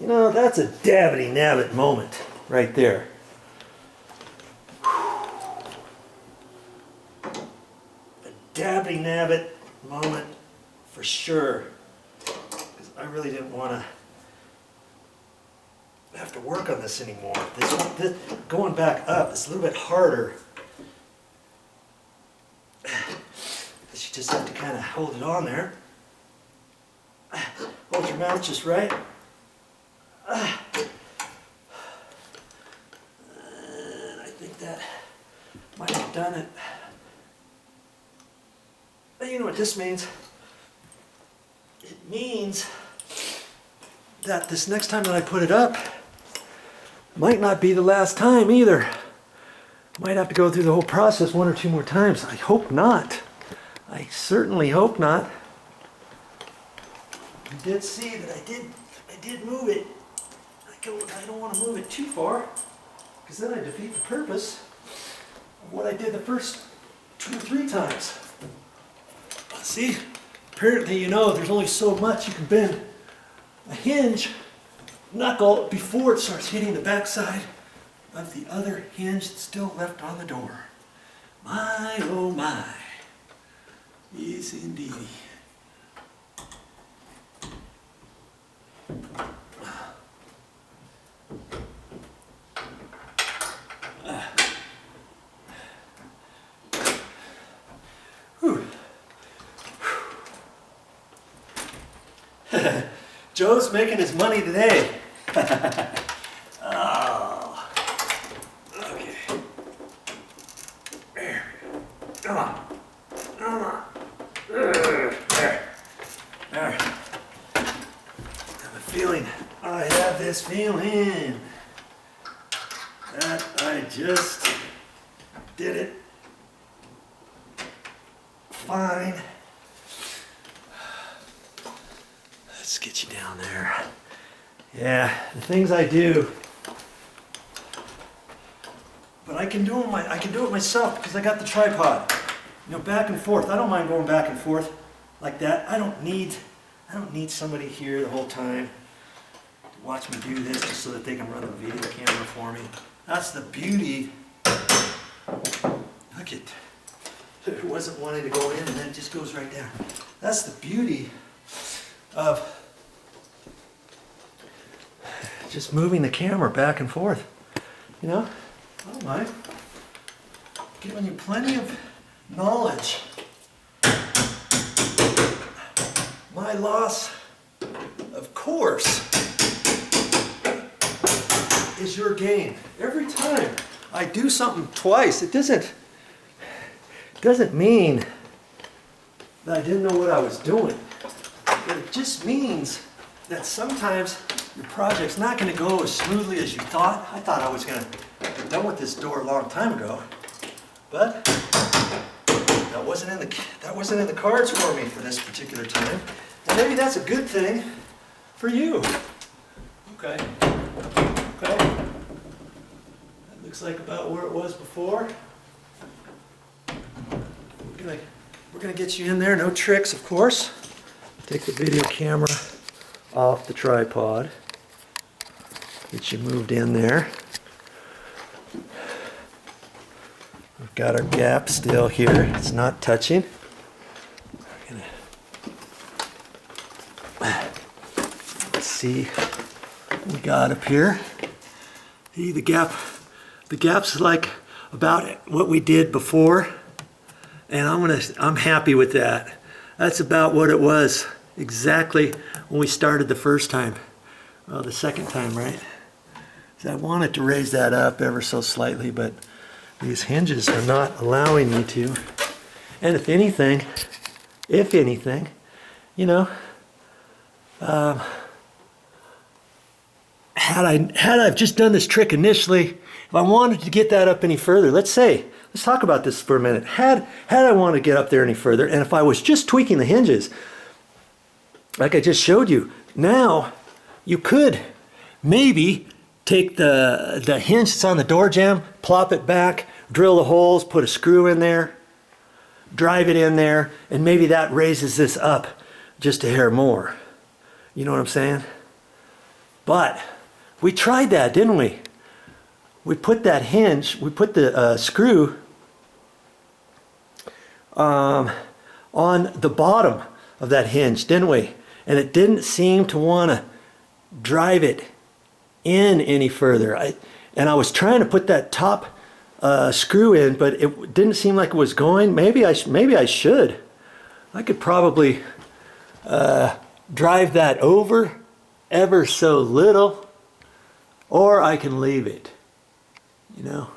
You know, that's a dabbity nabbit moment right there. A dabbity nabbit moment for sure. Because I really didn't want to have to work on this anymore. This going back up is a little bit harder. You just have to kind of hold it on there. Hold your mouth just right. And I think that might have done it. But you know what this means? It means that this next time that I put it up might not be the last time either. Might have to go through the whole process 1 or 2 more times. I hope not. I certainly hope not. You did see that I did move it. I don't want to move it too far, because then I defeat the purpose of what I did the first 2 or 3 times. See, apparently you know there's only so much you can bend a hinge knuckle before it starts hitting the backside of the other hinge that's still left on the door. My, oh my. Yes, indeed. Joe's making his money today. Oh. Okay. There. Come on. Come on. There. There. I have a feeling. I have this feeling that I just did it fine. Let's get you down there. Yeah, the things I do. But I can do it myself because I got the tripod. You know, back and forth. I don't mind going back and forth like that. I don't need somebody here the whole time to watch me do this just so that they can run the video camera for me. That's the beauty. Look at it wasn't wanting to go in and then it just goes right there. That's the beauty of just moving the camera back and forth. You know, I don't mind. Giving you plenty of knowledge. My loss, of course, is your gain. Every time I do something twice, it doesn't mean that I didn't know what I was doing. It just means that sometimes your project's not going to go as smoothly as you thought. I thought I was going to be done with this door a long time ago, but that wasn't in the cards for me for this particular time. And maybe that's a good thing for you. Okay. Okay. That looks like about where it was before. We're gonna get you in there. No tricks, of course. Take the video camera off the tripod. Get you moved in there. We've got our gap still here. It's not touching. Let's see what we got up here. See the gap's like about what we did before. And I'm happy with that. That's about what it was exactly when we started the first time. Well, the second time, right? So I wanted to raise that up ever so slightly, but these hinges are not allowing me to. And if anything, you know, had I just done this trick initially, if I wanted to get that up any further, let's talk about this for a minute. Had I wanted to get up there any further, and if I was just tweaking the hinges, like I just showed you, now you could maybe take the hinge that's on the door jamb, plop it back, drill the holes, put a screw in there, drive it in there, and maybe that raises this up just a hair more. You know what I'm saying? But we tried that, didn't we? We put that hinge, we put the screw on the bottom of that hinge, didn't we? And it didn't seem to want to drive it in any further. And I was trying to put that top screw in, but it didn't seem like it was going. Maybe I should. I could probably drive that over ever so little, or I can leave it. You know,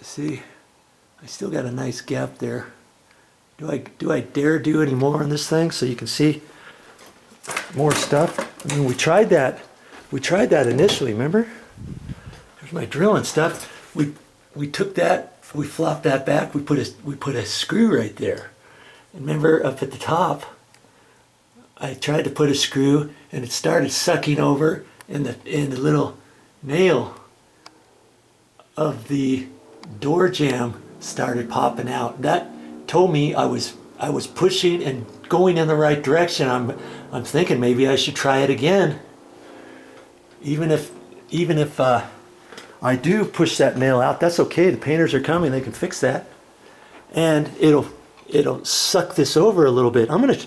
see, I still got a nice gap there. Do I dare do any more on this thing so you can see more stuff? I mean, we tried that initially, remember? Here's my drill and stuff. We took that, we flopped that back, we put a screw right there. And remember up at the top, I tried to put a screw and it started sucking over and the little nail of the door jamb started popping out. That told me I was pushing and going in the right direction. I'm thinking maybe I should try it again. Even if I do push that nail out, that's okay. The painters are coming; they can fix that, and it'll suck this over a little bit. I'm gonna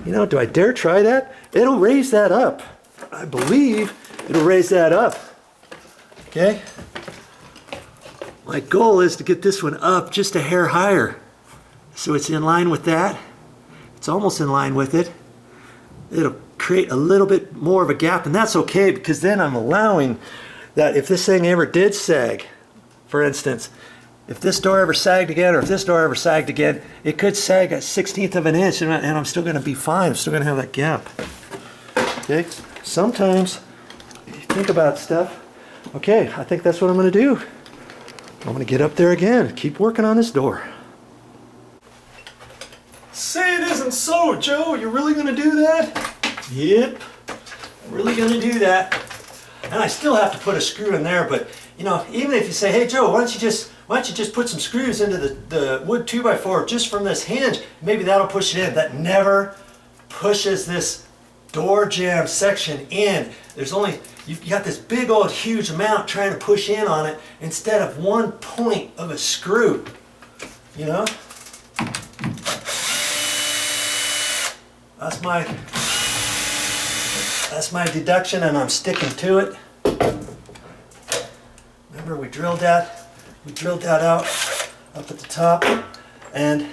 you know, do I dare try that? It'll raise that up. I believe it'll raise that up. Okay. My goal is to get this one up just a hair higher. So it's in line with that. It's almost in line with it. It'll create a little bit more of a gap, and that's okay because then I'm allowing that if this thing ever did sag, for instance, if this door ever sagged again or if this door ever sagged again, it could sag a 1/16 of an inch and I'm still going to be fine. I'm still going to have that gap. Okay? Sometimes you think about stuff. Okay, I think that's what I'm going to do. I'm going to get up there again. Keep working on this door. Say it isn't so, Joe. You're really going to do that? Yep. I'm really going to do that. And I still have to put a screw in there, but you know, even if you say, hey Joe, why don't you just put some screws into the wood 2x4 just from this hinge, maybe that'll push it in. That never pushes this door jamb section in. There's only, you've got this big old huge amount trying to push in on it instead of one point of a screw, you know? That's my deduction, and I'm sticking to it. Remember, we drilled that out up at the top, and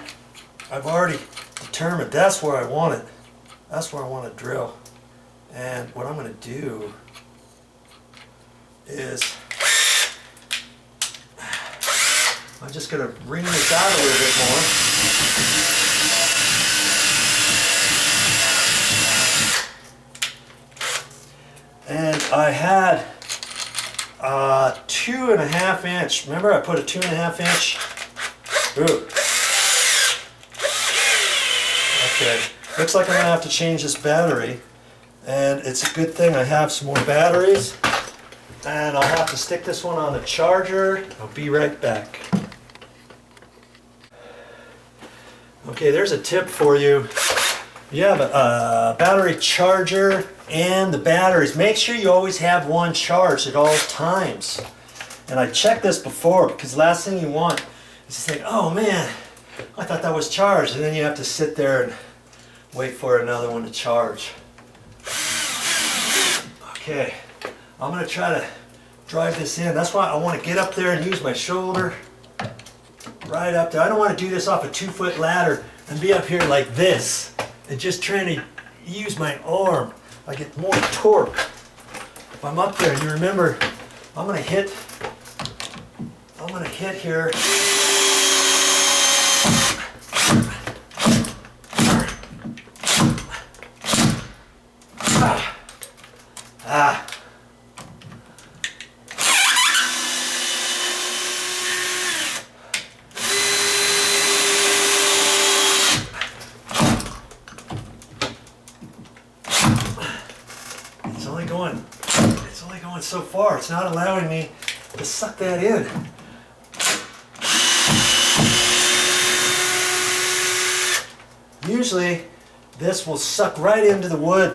I've already determined that's where I want it. That's where I want to drill. And what I'm going to do is I'm just going to wring this out a little bit more. And I had 2.5 inch. Remember, I put a 2.5 inch. Ooh. Okay. Looks like I'm gonna have to change this battery, and it's a good thing I have some more batteries. And I'll have to stick this one on the charger. I'll be right back. Okay, there's a tip for you. You have a battery charger and the batteries. Make sure you always have one charged at all times. And I checked this before because the last thing you want is to think, oh man, I thought that was charged. And then you have to sit there and wait for another one to charge. Okay, I'm going to try to drive this in. That's why I want to get up there and use my shoulder right up there. I don't want to do this off a 2-foot ladder and be up here like this and just trying to use my arm. I get more torque if I'm up there. And you remember, I'm gonna hit here. Ah. It's only going so far. It's not allowing me to suck that in. Usually this will suck right into the wood